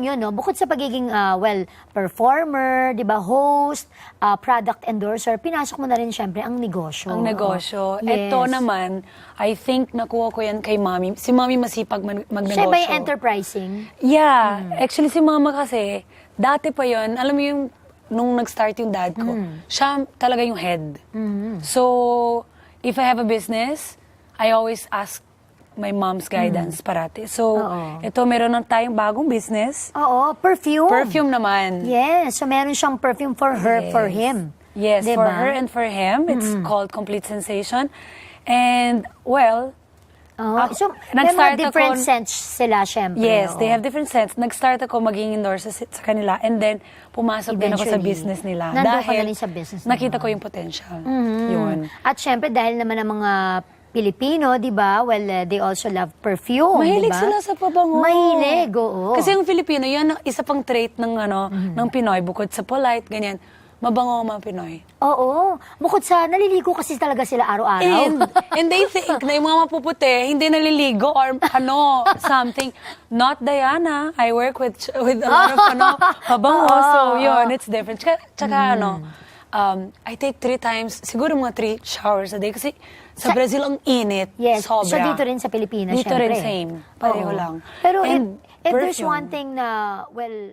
yun, no? Bukod sa pagiging, performer, di ba, host, product endorser, pinasok mo na rin syempre ang negosyo. Ang negosyo. Yes. Ito naman, I think nakuha ko yan kay Mami. Si Mami masipag magnegosyo. Siya ba yung enterprising? Yeah. Actually, si Mama kasi, dati pa yon, alam mo yung, nung nag-start yung dad ko, siya talaga yung head. So, if I have a business, I always ask my mom's guidance parati. So, ito, meron na tayong bagong business. Oo, perfume. Perfume naman. Yes, so meron siyang perfume for her, for him. Yes, Diba? for her and for him. It's called Complete Sensation. And, well, So, may nag-start mga different ako- scents sila, syempre. yes, oo. they have different scents. Nag-start ako maging endorser sa kanila and then pumasok din ako sa Eventually. business nila. Nandun ka na rin sa business nakita nila. ko yung potential. Yun. At syempre, dahil naman ang mga Pilipino, di ba? Well, they also love perfume, Mahilig di ba? sila sa pabango. Mahilig, oo. Kasi yung Filipino, yun ang isa pang trait ng ng Pinoy bukod sa polite, ganyan. Mabango ang mga Pinoy. Oo. Bukod sa, naliligo kasi talaga sila araw-araw. And they think na yung mga mapuputi, hindi naliligo or something. Not Diana. I work with a lot of pabango. So, yun, it's different. Tsaka I take 3 times, siguro mga 3 showers a day kasi sa Brazil ang init. Yes. Sobra. So, dito rin sa Pilipinas, Dito syempre. rin, same. Pareho Oo. lang. Pero And if there's perfume. one thing na, well,